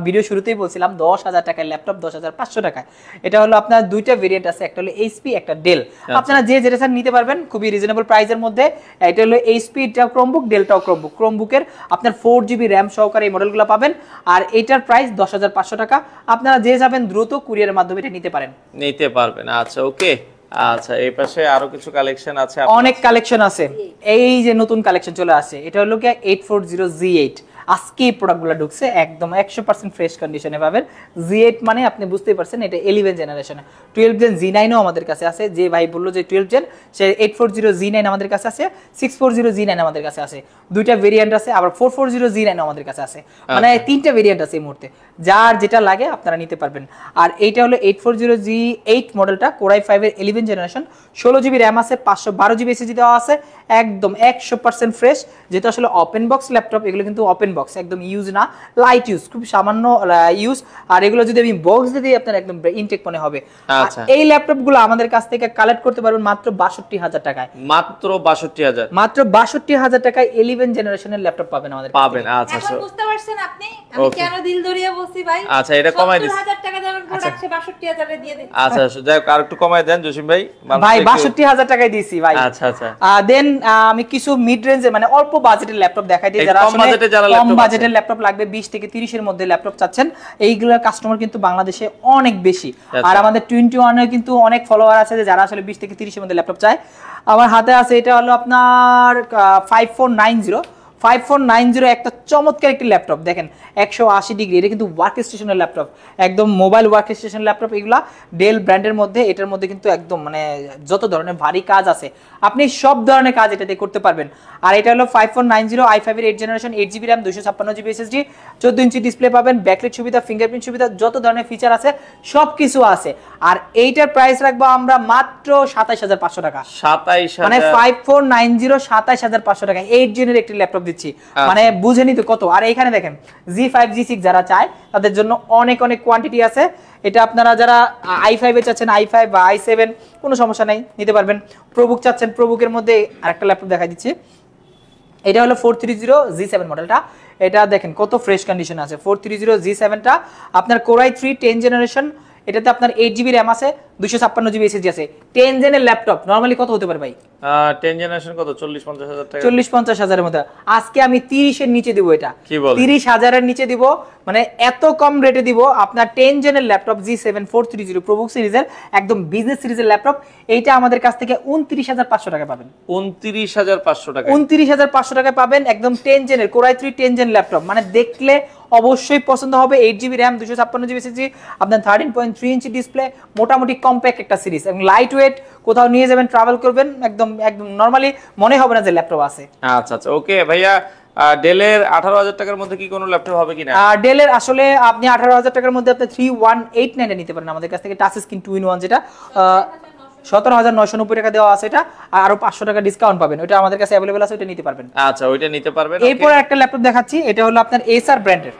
ভিডিও শুরুতেই বলছিলাম 10000 টাকার ল্যাপটপ 10500 টাকায়। এটা হলো আপনার দুইটা ভেরিয়েন্ট আছে, একটা হলো HP একটা ডেল। আপনারা যে যেটা নিতে পারবেন খুবই রিজনেবল প্রাইসের মধ্যে। এটা হলো HP এটাও ক্রোমবুক, ডেলটাও ক্রোমবুক। ক্রোমবুকের আপনার 4GB RAM সহকারে এই মডেলগুলো পাবেন। আর এটার প্রাইস 10500 টাকা। আপনারা যে যাবেন দ্রুত কুরিয়ারের মাধ্যমে এটা নিতে পারবেন। আচ্ছা ওকে। আচ্ছা এই পাশে আরো কিছু কালেকশন আছে, অনেক কালেকশন আছে। এই যে নতুন কালেকশন চলে আসছে, এটা হলো কি 840Z8, আজকে এই প্রোডাক্টগুলো ঢুকছে, একদম 100% ফ্রেশ কন্ডিশনে পাবেন। Z8 মানে আপনি বুঝতেই পারছেন এটা 11 জেনারেশনে। 12 জেন Z9 ও আমাদের কাছে আছে, যে ভাই বললো যে 12 জেন, সে 840Z9 আমাদের কাছে আছে, 640Z9 আমাদের কাছে আছে, দুইটা ভেরিয়েন্ট আছে। আবার 440Z9 আমাদের কাছে আছে, মানে তিনটা ভেরিয়েন্ট আছে এই মুহূর্তে, যার যেটা লাগে আপনারা নিতে পারবেন। আর এইটা হলো 840Z8 মডেলটা, Core i5 এর 11 জেনারেশন, 16GB RAM আছে, 512GB SSD দেওয়া আছে, একদম 100% ফ্রেশ। যেটা আসলে ওপেন বক্স ল্যাপটপ, এগুলো কিন্তু ওপেন বক্স, একদম ইউজ না, লাইট ইউজ, খুব সামান্য ইউজ। আর এগুলো যদি আমি বক্স দিয়ে দিই আপনার একদম ইনটেক মনে হবে। এই ল্যাপটপগুলো আমাদের কাছ থেকে কালেক্ট করতে পারবেন মাত্র 62000 টাকায়, মাত্র 62000, মাত্র 62000 টাকায় 11 জেনারেশনের ল্যাপটপ পাবেন আমাদের পাবেন। আচ্ছা এখন বুঝতে পারছেন আপনি আমি কেন দিল দরিয়া বলছি ভাই? আচ্ছা এটা কমাই দিন, 70000 টাকা দামের প্রোডাক্ট 62000 এ দিয়ে দেন। আচ্ছা যাই হোক আর একটু কমাই দেন জসিম ভাই। ভাই 62000 টাকায় দিয়েছি ভাই। আচ্ছা আচ্ছা, দেন আমি কিছু মিড রেঞ্জে মানে অল্প বাজেটের ল্যাপটপ দেখাই দিই, যারা আসলে কম বাজেটের ল্যাপটপ লাগবে, 20 থেকে 30 এর মধ্যে ল্যাপটপ চাচ্ছেন, এইগুলোর কাস্টমার কিন্তু বাংলাদেশে অনেক বেশি। আর আমাদের 21 এ কিন্তু অনেক ফলোয়ার আছে যারা আসলে 20 থেকে 30 এর মধ্যে ল্যাপটপ চায়। আমার হাতে আছে এটা হলো আপনার 5490 একটা চমৎকার একটি ল্যাপটপ, দেখেন 180 ডিগ্রি, এটা কিন্তু ওয়ার্ক স্টেশনের ল্যাপটপ, একদম মোবাইল ওয়ার্ক স্টেশন ল্যাপটপ। এগুলা ডেল ব্র্যান্ডের মধ্যে, এটার মধ্যে কিন্তু একদম মানে যত ধরনের ভারী কাজ আছে আপনি সব ধরনের কাজ এটাতে করতে পারবেন। আর এটা হলো 5490 i5 এর 8 generation, 8GB RAM 256GB SSD, 14 inch display পাবেন, ব্যাকলাইট সুবিধা, ফিঙ্গারপ্রিন্ট সুবিধা, যত ধরনের ফিচার আছে সবকিছু আছে। আর এইটার প্রাইস রাখবো আমরা মাত্র 27500 টাকা, 27000, মানে 5490 27500 টাকা 8 জেনের একটি ল্যাপটপ দিচ্ছি, মানে বুঝেনি তো কত। আর এখানে দেখেন G5 G6 যারা চায় তাদের জন্য অনেক অনেক কোয়ান্টিটি আছে। এটা আপনারা যারা i5 এ চাচ্ছেন, i5 বা i7 কোনো সমস্যা নাই, নিতে পারবেন। প্রোবুক চাচ্ছেন, প্রোবুকের মধ্যে আরেকটা ল্যাপটপ দেখাই দিচ্ছি, এটা হলো 430Z7 মডেলটা। এটা দেখেন কত ফ্রেশ কন্ডিশন আছে। 430Z7টা আপনার Core i3 10 জেনারেশন, এটাতে আপনার 8GB RAM আছে, 256 জিবি এসএসডি আছে। 10 জেনের ল্যাপটপ নরমালি কত হতে পারে ভাই? 10 জেনারেশন কত 40-50 হাজার টাকা, 40-50 হাজারের মধ্যে। আজকে আমি 30 এর নিচে দিব, এটা কি বলেন? 30,000 এর নিচে দিব, মানে এত কম রেটে দিব আপনার 10 জেনের ল্যাপটপ G7 430 প্রোবুক সিরিজের একদম বিজনেস সিরিজের ল্যাপটপ। এইটা আমাদের কাছ থেকে 29,500 টাকা পাবেন। 29,500 টাকা, 29,500 টাকায় পাবেন একদম 10 জেনের Core i3 10 জেন ল্যাপটপ। মানে দেখলে অবশ্যই পছন্দ হবে। 8GB RAM 256GB SSD, আপনার 13.3 ইঞ্চি ডিসপ্লে, মোটামুটি কম্প্যাক্ট একটা সিরিজ এবং লাইট ওয়েট, কোথাও নিয়ে যাবেন ট্রাভেল করবেন একদম একদম নরমালি মনে হবে না যে ল্যাপটপ আছে। আচ্ছা আচ্ছা ওকে ভাইয়া, ডেলের 18,000 টাকার মধ্যে কি কোনো ল্যাপটপ হবে কিনা? ডেলের আসলে আপনি 18,000 টাকার মধ্যে আপনি 3189 এ নিতে পারেন আমাদের কাছ থেকে, টাচ স্ক্রিন 2-in-1 যেটা 17,990 টাকা দেওয়া আছে এটা, আর আরো 500 টাকা ডিসকাউন্ট পাবেন। ওটা আমাদের কাছে अवेलेबल আছে, ওটা নিতে পারবেন। আচ্ছা ওইটা নিতে পারবেন। এরপর একটা ল্যাপটপ দেখাচ্ছি, এটা হলো আপনার এসার ব্র্যান্ডের।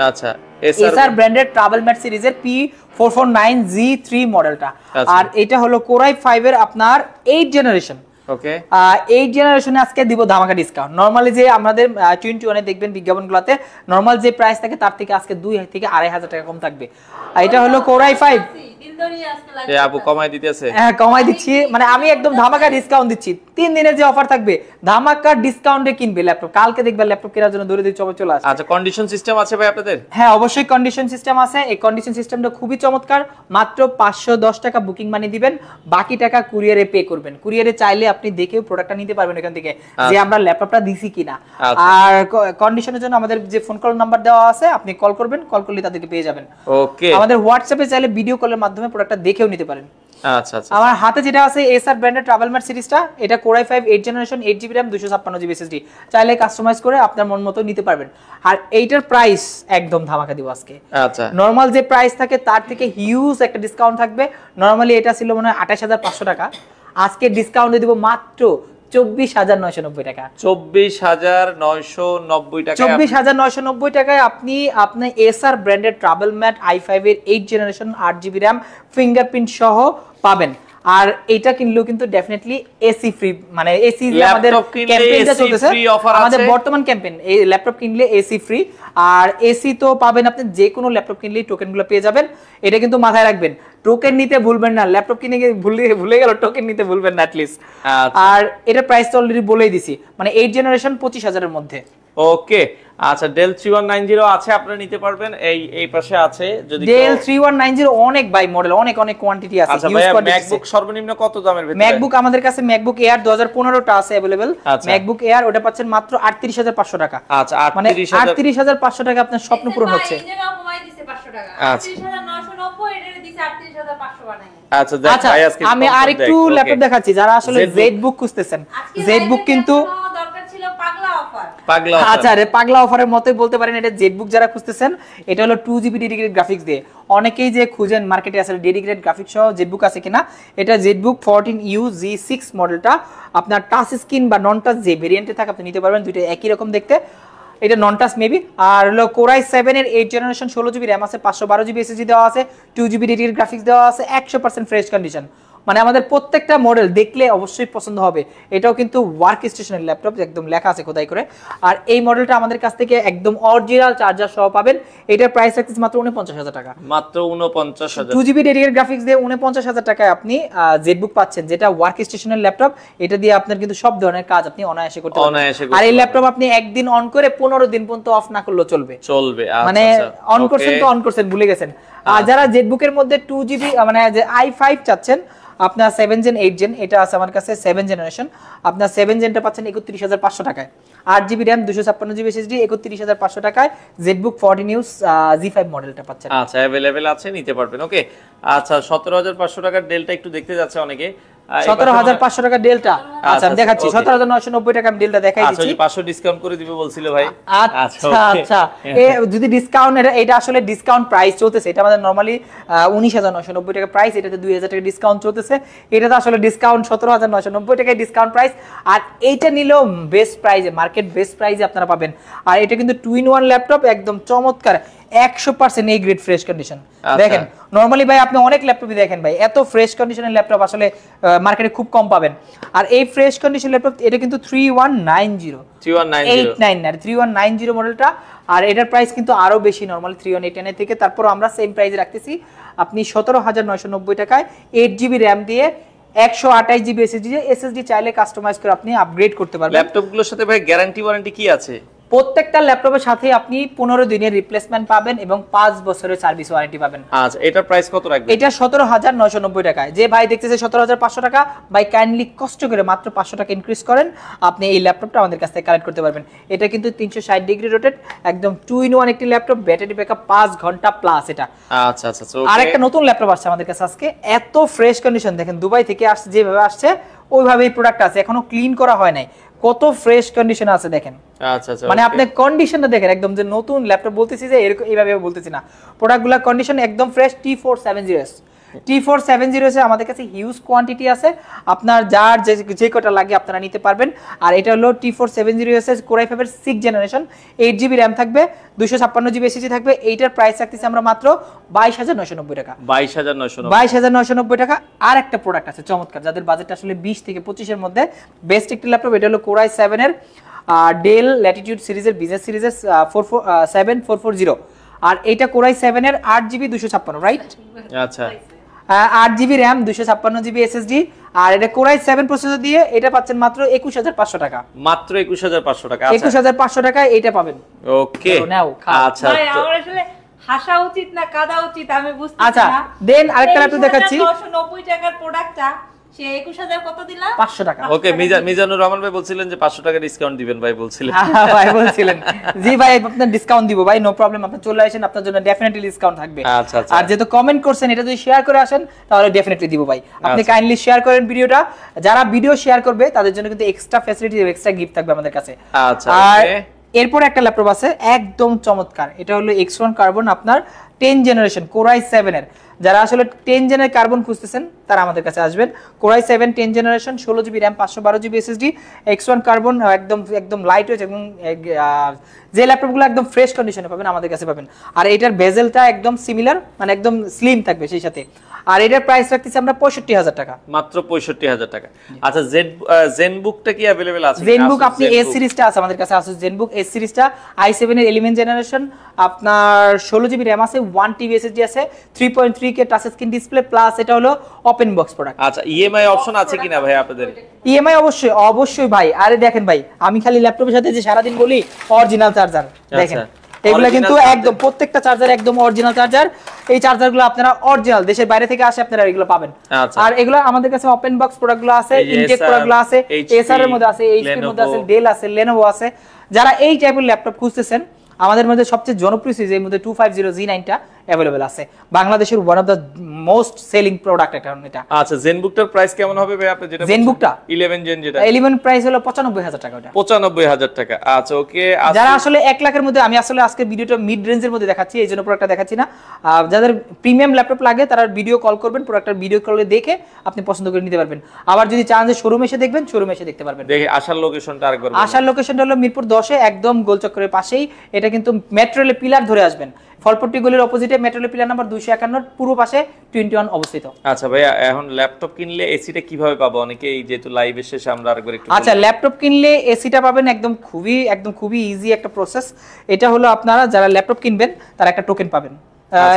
আচ্ছা এসার ব্র্যান্ডের ট্রাভেল ম্যাট সিরিজের P449Z3 মডেলটা, আর এটা হলো Core i5 এর আপনার 8 জেনারেশন। ওকে 8 জেনারেশনে আজকে দিব ধামাকা ডিসকাউন্ট। নরমালি যে আমাদের 21 এ দেখবেন বিজ্ঞাপনগুলোতে নরমাল যে প্রাইস থাকে তার থেকে আজকে 2 থেকে 2,500 টাকা কম থাকবে। এটা হলো Core i5। এই আপু কমাই দিতেছে? হ্যাঁ কমাই দিচ্ছি, মানে আমি একদম ধামাকা ডিসকাউন্ট দিচ্ছি। 3 দিনের যে অফার থাকবে ধামাকা ডিসকাউন্টে কিনবে ল্যাপটপ, কালকে দেখবেন ল্যাপটপ কেনার জন্য দৌড়ে দিয়ে চলে আসে। আচ্ছা কন্ডিশন সিস্টেম আছে ভাই আপনাদের? হ্যাঁ অবশ্যই কন্ডিশন সিস্টেম আছে। এই কন্ডিশন সিস্টেমটা খুবই চমৎকার। মাত্র 510 টাকা বুকিং মানি দিবেন, বাকি টাকা কুরিয়ারে পে করবেন। কুরিয়ারে চাইলে আপনি দেখে প্রোডাক্টটা নিতে পারবেন এখান থেকে, যে আমরা ল্যাপটপটা দিছি কিনা। আর কন্ডিশনের জন্য আমাদের যে ফোন কল নাম্বার দেওয়া আছে, আপনি কল করবেন, কল করলে তাদেরকে পেয়ে যাবেন। ওকে আমাদের হোয়াটসঅ্যাপে চাইলে ভিডিও কলের মাধ্যমে প্রোডাক্টটা দেখেও নিতে পারেন। আচ্ছা আচ্ছা আমার হাতে যেটা আছে এসার ব্র্যান্ডের ট্রাভেল ম্যাট সিরিজটা, এটা Core i5 8 generation 8GB RAM 256GB SSD, চাইলে কাস্টমাইজ করে আপনার মন মতো নিতে পারবেন। আর এইটার প্রাইস একদম ধামাকা দিব আজকে। আচ্ছা নরমাল যে প্রাইস থাকে তার থেকে হিউজ একটা ডিসকাউন্ট থাকবে। নরমালি এটা ছিল মনে হয় 28,500 টাকা, আজকে ডিসকাউন্টে দিব মাত্র 24,990 টাকা। 24,990 টাকা, 24,990 টাকায় আপনি আপনার এসার ব্র্যান্ডের ট্রাভেল ম্যাট i5 এর 8 জেনারেশন 8GB RAM ফিঙ্গারপ্রিন্ট সহ পাবেন। আর এটা কিনলেও কিন্তু ডেফিনেটলি এসি ফ্রি, মানে এসি যে আমাদের ক্যাম্পেইনটা চলতেছে, আমাদের বর্তমান ক্যাম্পেইন, এই ল্যাপটপ কিনলে এসি ফ্রি। আর এসি তো পাবেন আপনি যে কোনো ল্যাপটপ কিনলেই টোকেনগুলো পেয়ে যাবেন। এটা কিন্তু মাথায় রাখবেন, টোকেন নিতে ভুলবেন না। ল্যাপটপ কিনে ভুলে গেল, টোকেন নিতে ভুলবেন না অ্যাটলিস্ট। আর এটা প্রাইস তো অলরেডি বলেই দিছি, মানে 8 জেনারেশন 25,000 এর মধ্যে। ওকে আচ্ছা ডেল 3190 আছে, আপনারা নিতে পারবেন। এই পাশে আছে যদি ডেল 3190 অনেক বাই মডেল, অনেক কোয়ান্টিটি আছে। আচ্ছা ভাই ম্যাকবুক সর্বনিম্ন কত দামের ভিতরে? ম্যাকবুক আমাদের কাছে ম্যাকবুক এয়ার 2015 টা আছে अवेलेबल। ম্যাকবুক এয়ার ওটা পাচ্ছেন মাত্র 38,500 টাকা। আচ্ছা মানে 38,500 টাকা আপনার স্বপ্ন পূরণ হচ্ছে। আচ্ছা 38,990 এর দিছে 38,500 বানাই। আচ্ছা দেখ ভাই আজকে আমি আরেকটু ল্যাপটপ দেখাচ্ছি, যারা আসলে জেডবুক খুঁজতেছেন। জেডবুক কিন্তু দরকার ছিল পাগলা অফার। পাগলা অফার, আচ্ছা রে পাগলা অফারের মতই বলতে পারেন। এটা জেডবুক যারা খুঁজতেছেন, এটা হলো 2GB ডেডিকেটেড গ্রাফিক্স দিয়ে। অনেকেই যে খুঁজেন মার্কেটে আসলে ডেডিকেটেড গ্রাফিক্স সহ জেডবুক আছে কিনা, এটা জেডবুক 14U G6 মডেলটা আপনার টাচ স্ক্রিন বা নন টাচ যে ভেরিয়েন্টে থাকে আপনি নিতে পারবেন, দুইটা একই রকম দেখতে। এটা নন টাচ মেবি। আর হলো Core i7 এর 8 জেনারেশন 16GB RAM আছে, 512GB SSD দেওয়া আছে, 2GB ডেডিকেটেড গ্রাফিক্স দেওয়া আছে, 100% ফ্রেশ কন্ডিশন। মানে আমাদের প্রত্যেকটা মডেল দেখলে অবশ্যই পছন্দ হবে। এটাও কিন্তু ওয়ার্ক স্টেশনের ল্যাপটপ, একদম লেখা আছে খোদাই করে। আর এই মডেলটা আমাদের কাছ থেকে একদম অরিজিনাল চার্জার সহ পাবেন। এটার প্রাইস রাখছে মাত্র 49,000 টাকা। মাত্র 49,000। 2GB ডেডিকেটেড গ্রাফিক্স দিয়ে 49,000 টাকায় আপনি জেডবুক পাচ্ছেন, যেটা ওয়ার্ক স্টেশনের ল্যাপটপ। এটা দিয়ে আপনার কিন্তু সব ধরনের কাজ আপনি অনায়াসে করতে পারবেন। আর এই ল্যাপটপ আপনি একদিন অন করে 15 দিন পর্যন্ত অফ না করলেও চলবে। মানে অন করছেন তো অন করছেন, ভুলে গেছেন। আর যারা জেডবুকের মধ্যে 2GB মানে যে i5 চাচ্ছেন, আপনার 7 জেন 8 জেন, এটা আছে আমার কাছে 7 জেনারেশন। আপনার 7 জেনটা পাচ্ছেন 31,500 টাকায়। 8GB RAM 256GB SSD 31,500 টাকায়। জেডবুক 14U G5 মডেলটা পাচ্ছেন। আচ্ছা अवेलेबल আছে, নিতে পারবেন। ওকে আচ্ছা 17,500 টাকার ডেলটা একটু দেখতে যাচ্ছে অনেকে। 17,500 টাকা ডেলটা। আচ্ছা আমি দেখাচ্ছি 17,990 টাকা আমি ডেলটা দেখাই দিচ্ছি। আচ্ছা 500 ডিসকাউন্ট করে দিবে বলছিল ভাই। আচ্ছা আচ্ছা যদি ডিসকাউন্ট, এটা আসলে ডিসকাউন্ট প্রাইস চলতেছে। এটা আমাদের নরমালি 19,990 টাকা প্রাইস, এটাতে 2,000 টাকা ডিসকাউন্ট চলতেছে। এটা তো আসলে ডিসকাউন্ট 17,990 টাকায় ডিসকাউন্ট প্রাইস। আর এইটা নিলেও বেস্ট প্রাইসে, মার্কেট বেস্ট প্রাইসে আপনারা পাবেন। আর এটা কিন্তু 2-in-1 ল্যাপটপ, একদম চমৎকার 100% এই গ্রেড ফ্রেশ কন্ডিশন। দেখেন নরমালি ভাই আপনি অনেক ল্যাপটপই দেখেন ভাই, এত ফ্রেশ কন্ডিশনের ল্যাপটপ আসলে মার্কেটে খুব কম পাবেন। আর এই ফ্রেশ কন্ডিশন ল্যাপটপ এটা কিন্তু 3190 মডেলটা। আর এটার প্রাইস কিন্তু আরো বেশি নরমালি 3189 থেকে, তারপর আমরা সেম প্রাইসে রাখতেছি। আপনি 17,990 টাকায় 8GB RAM দিয়ে 128GB SSD চাইলে কাস্টমাইজ করে আপনি আপগ্রেড করতে পারবেন। ল্যাপটপগুলোর সাথে ভাই গ্যারান্টি ওয়ারেন্টি কি আছে? প্রত্যেকটা ল্যাপটপের সাথে আপনি 15 দিনের রিপ্লেসমেন্ট পাবেন এবং 5 বছরের সার্ভিস ওয়ারেন্টি পাবেন। আচ্ছা, এটার প্রাইস কত রাখবেন? এটা 17,990 টাকায়। যে ভাই দেখতেছে 17,500 টাকা, ভাই কাইন্ডলি কষ্ট করে মাত্র 500 টাকা ইনক্রিজ করেন, আপনি এই ল্যাপটপটা আমাদের কাছ থেকে কালেক্ট করতে পারবেন। এটা কিন্তু 360 ডিগ্রি রোটেট, একদম 2-in-1 একটি ল্যাপটপ, ব্যাটারি ব্যাকআপ 5 ঘন্টা প্লাস এটা। আচ্ছা আচ্ছা, আর একটা নতুন ল্যাপটপ আসছে আমাদের কাছে আজকে, এত ফ্রেশ কন্ডিশন দেখেন, দুবাই থেকে আসছে যেভাবে আসছে ওইভাবেই প্রোডাক্ট আছে, এখনো ক্লিন করা হয় নাই, কত ফ্রেশ কন্ডিশন আছে দেখেন। আচ্ছা আচ্ছা, মানে আপনি কন্ডিশনটা দেখেন, একদম যে নতুন ল্যাপটপ বলতেছি যে এরকম এইভাবে বলতেছি না, প্রোডাক্টগুলোর কন্ডিশন একদম ফ্রেশ। T470S T470S আমাদের কাছে হিউজ কোয়ান্টিটি আছে, আপনার যার যে কটা লাগে আপনারা নিতে পারবেন। আর এটা হলো T470S Core i5 এর 6th জেনারেশন, 8GB RAM থাকবে, 256GB SSD থাকবে। এইটার প্রাইস রাখতেছি আমরা মাত্র 22,990 টাকা। 22,990 টাকা। আর একটা প্রোডাক্ট আছে চমৎকার, যাদের বাজেট আসলে 20 থেকে 25 এর মধ্যে, বেস্ট একটি ল্যাপটপ। এটা হলো Core i7 এর ডেল ল্যাটিটিউড সিরিজের বিজনেস সিরিজের 7440। আর এটা Core i7 এর 8GB 256, রাইট? আচ্ছা, 8GB RAM 256GB SSD। আর এটা Core i7 প্রসেসর দিয়ে এটা পাচ্ছেন মাত্র 21,500 টাকা। মাত্র 21,500 টাকা। আচ্ছা, 21,500 টাকায় এটা পাবেন। ওকে, নাও। আচ্ছা, ভাই আমার আসলে হাসা উচিত না কাঁদা উচিত আমি বুঝতেছি না। আচ্ছা, দেন আরেকটা ল্যাপটপ দেখাচ্ছি। 990 টাকার প্রোডাক্টটা সে 21,000 কত দিলা? 500 টাকা। ওকে, মিজানুর রহমান ভাই বলছিলেন যে 500 টাকা ডিসকাউন্ট দিবেন ভাই, বলছিলেন। হ্যাঁ ভাই বলছিলেন, জি ভাই আপনার ডিসকাউন্ট দিব ভাই, নো প্রবলেম, আপনি চলে আসেন, আপনার জন্য ডেফিনেটলি ডিসকাউন্ট থাকবে। আচ্ছা আচ্ছা, আর যেহেতু কমেন্ট করছেন, এটা যদি শেয়ার করে আসেন তাহলে ডেফিনেটলি দিব ভাই। আপনি কাইন্ডলি শেয়ার করেন ভিডিওটা, যারা ভিডিও শেয়ার করবে তাদের জন্য কিন্তু এক্সট্রা ফ্যাসিলিটি, এক্সট্রা গিফট থাকবে আমাদের কাছে। আচ্ছা, আর এরপর একটা ল্যাপটপ আছে একদম চমৎকার, এটা হলো X1 কার্বন, আপনার 10 জেনারেশন Core i7 এর। যারা আসলে 10 জেনের কার্বন খুঁজতেছেন তারা আমাদের কাছে আসবেন। Core i7 10 generation, 16GB RAM 512GB SSD, X1 carbon, একদম লাইট ওয়েট, এবং যে ল্যাপটপগুলো একদম ফ্রেশ কন্ডিশনে পাবেন আমাদের কাছে পাবেন। আর এটার বেজেলটা একদম সিমিলার, মানে একদম স্লিম থাকবে সেই সাথে। আর এটার প্রাইস রাখতেছি আমরা 65,000 টাকা, মাত্র 65,000 টাকা। আচ্ছা, জেনবুকটা কি अवेलेबल আছে? জেনবুক আপনি এস সিরিজটা আছে আমাদের কাছে, Asus জেনবুক এস সিরিজটা i7 এর 11 জেনারেশন, আপনার 16GB RAM আছে, 1TB SSD আছে, 3.3K touch screen display, plus এটা হলো ওপেন বক্স প্রোডাক্ট। আচ্ছা, ইএমআই অপশন আছে কিনা ভাই আপনাদের? ইএমআই অবশ্যই ভাই। আরে দেখেন ভাই, আমি খালি ল্যাপটপের সাথে যে সারাদিন বলি অরিজিনাল চার্জার, দেখেন এগুলা কিন্তু একদম প্রত্যেকটা চার্জার একদম অরিজিনাল চার্জার। এই চার্জারগুলো আপনারা অরিজিনাল, দেশের বাইরে থেকে আসে আপনারা এগুলো পাবেন। আর এগুলো আমাদের কাছে ওপেন বক্স প্রোডাক্টগুলো আছে, ইনটেক প্রোডাক্টগুলো আছে, এসার এর মধ্যে আছে, এইচপি এর মধ্যে আছে, ডেল আছে, লেনোভো আছে। যারা এই টাইপের ল্যাপটপ খুঁজতেছেন, আমাদের মধ্যে সবচেয়ে জনপ্রিয় সিরিজের মধ্যে 250Z9টা अवेलेबल আছে, বাংলাদেশের one of the most selling product এটা। আচ্ছা, জেনবুকটার প্রাইস কেমন হবে ভাই আপনি যেটা? জেনবুকটা 11 জেন যেটা 11 প্রাইস হলো 95,000 টাকা। ওটা 95,000 টাকা। আচ্ছা, ওকে। যারা আসলে 1 লাখের মধ্যে, আমি আসলে আজকে ভিডিওটা মিড রেঞ্জের মধ্যে দেখাচ্ছি, এই জন্য প্রোডাক্টটা দেখাচ্ছি না। যাদের প্রিমিয়াম ল্যাপটপ লাগে তারা ভিডিও কল করবেন, প্রোডাক্টটা ভিডিও কলে দেখে আপনি পছন্দ করে নিতে পারবেন। আবার যদি চান যে শোরুমে এসে দেখবেন, শোরুমে এসে দেখতে পারবেন। দেখে আসার লোকেশনটা আরেকবার বলুন। আসার লোকেশনটা হলো মিরপুর 10-এ, একদম গোলচক্করের পাশেই। এটা কিন্তু মেট্রো রেলের পিলার ধরে আসবেন, ফলপট্টি গলির অপোজিটে মেট্রো রেল পিলার নাম্বার 251 পূর্ব পাশে 21 অবস্থিত। আচ্ছা ভাইয়া, এখন ল্যাপটপ কিনলে এসিটা কিভাবে পাবো? অনেকে এই যেহেতু লাইভের শেষে আমরা আরেকবার একটু আচ্ছা, ল্যাপটপ কিনলে এসিটা পাবেন একদম খুবই ইজি একটা প্রসেস। এটা হলো আপনারা যারা ল্যাপটপ কিনবেন তারা একটা টোকেন পাবেন।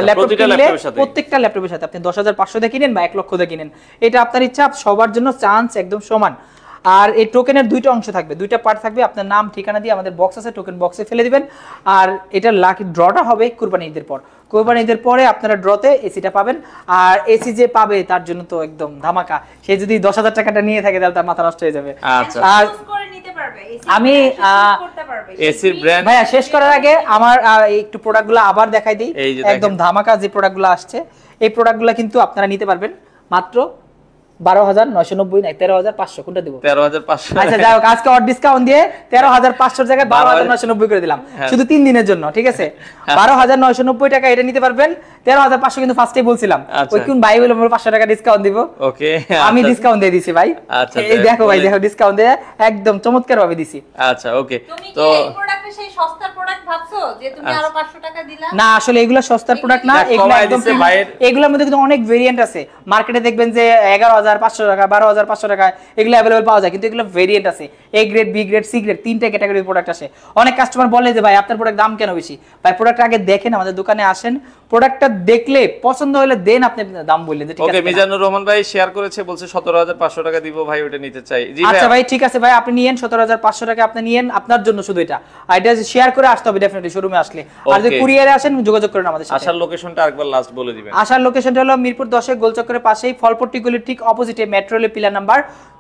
ল্যাপটপ কিনলে প্রত্যেকটা ল্যাপটপের সাথে আপনি 10,500 দিয়ে কিনেন বা 1 লক্ষ দিয়ে কিনেন, এটা আপনার ইচ্ছা, সবার জন্য চান্স একদম সমান। আর এই টোকেনের দুইটা অংশ থাকবে, দুইটা পার্ট থাকবে, আপনার নাম ঠিকানা দিয়ে আমাদের বক্স আছে, টোকেন বক্সে ফেলে দিবেন। আর এটা লাকি ড্রটা হবে কুরবানি ঈদের পর, কুরবানি ঈদের পরে আপনারা ড্রতে এসিটা পাবেন। আর এসি যে পাবে তার জন্য তো একদম ধামাকা, সে যদি 10,000 টাকাটা নিয়ে থাকে তাহলে তার মাথা নষ্ট হয়ে যাবে। আচ্ছা, আর আমি এসির ব্র্যান্ড ভাইয়া শেষ করার আগে আমার একটু প্রোডাক্টগুলো আবার দেখাই দিই, একদম ধামাকা যে প্রোডাক্টগুলো আসছে। এই প্রোডাক্টগুলো কিন্তু আপনারা নিতে পারবেন মাত্র 12,990 নাই 13,500, কোনটা দেব? 13,500। আচ্ছা যাই হোক, আজকে অর ডিসকাউন্ট দিয়ে 13,500 জায়গায় 12,990 করে দিলাম, শুধু 3 দিনের জন্য, ঠিক আছে? 12,990 টাকা এটা নিতে পারবেন। 13,500 কিন্তু ফার্স্টেই বলছিলাম, ওই কোন ভাই বলে 500 টাকা ডিসকাউন্ট দিব। ওকে, আমি ডিসকাউন্ট দিয়ে দিছি ভাই। আচ্ছা, এই দেখো ভাই, দেখো ডিসকাউন্ট দিয়ে একদম চমৎকার ভাবে দিছি। আচ্ছা, ওকে। তো আমারে সেই সস্তার প্রোডাক্ট ভাবছো যে তুমি আরো 500 টাকা দিলা? না আসলে এগুলো সস্তার প্রোডাক্ট না, এগুলো একদম এগুলোর মধ্যে কিন্তু অনেক ভেরিয়েন্ট আছে। মার্কেটে দেখবেন যে 11500 টাকা 12500 টাকা এগুলো अवेलेबल পাওয়া যায়, কিন্তু এগুলো ভেরিয়েন্ট আছে। A grade, B grade, C grade তিনটা ক্যাটাগরির প্রোডাক্ট আসে। অনেক কাস্টমার বলে যে ভাই আপনার প্রোডাক্ট দাম কেন বেশি? ভাই প্রোডাক্ট আগে দেখেন, আমাদের দোকানে আসেন, প্রোডাক্টটা দেখলে পছন্দ হলে দেন আপনি দাম বললেন যে ঠিক আছে। ওকে, মিজানুর রহমান ভাই শেয়ার করেছে, বলছে 17500 টাকা দিব ভাই, ওটা নিতে চাই। জি ভাই, আচ্ছা ভাই ঠিক আছে ভাই, আপনি নিয়েন 17500 টাকা আপনি নিয়েন, আপনার জন্য শুধু এটা। আর এটা শেয়ার করে আসতে হবে ডেফিনেটলি শোরুমে আসলে। আর যদি কুরিয়ারে আসেন যোগাযোগ করেন আমাদের সাথে। আসার লোকেশনটা আরেকবার লাস্ট বলে দিবেন। আসার লোকেশনটা হলো মিরপুর 10 গোলচক্করের পাশেই ফলপট্টি গলির ঠিক অপোজিটে metro rail pillar number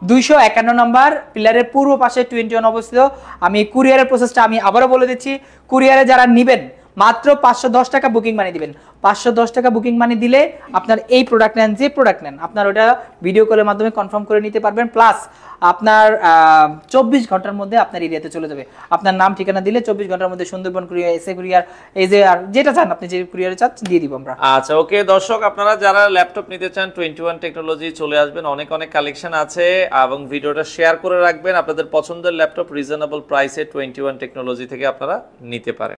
251 number, পিলারের পূর্ব পাশে 21 অবস্থিত। আমি কুরিয়ারের প্রসেসটা আমি আবারও বলে দিচ্ছি, কুরিয়ারে যারা নেবেন মাত্র 510 টাকা বুকিং মানি দিবেন। 510 টাকা বুকিং মানি দিলে আপনার এই প্রোডাক্ট নেন, যে প্রোডাক্ট নেন আপনার ওটা ভিডিও কলের মাধ্যমে কনফার্ম করে নিতে পারবেন। প্লাস আপনার 24 ঘন্টার মধ্যে আপনার এরিয়াতে চলে যাবে। আপনার নাম ঠিকানা দিলে 24 ঘন্টার মধ্যে সুন্দরবন কুরিয়ার, এসএ কুরিয়ার, এই যে আর যেটা চান আপনি যে কুরিয়ারে চান দিয়ে দিব আমরা। আচ্ছা ওকে দর্শক, আপনারা যারা ল্যাপটপ নিতে চান 21 টেকনোলজি চলে আসবেন, অনেক অনেক কালেকশন আছে, এবং ভিডিওটা শেয়ার করে রাখবেন। আপনাদের পছন্দের ল্যাপটপ রিজনেবল প্রাইসে 21 টেকনোলজি থেকে আপনারা নিতে পারেন।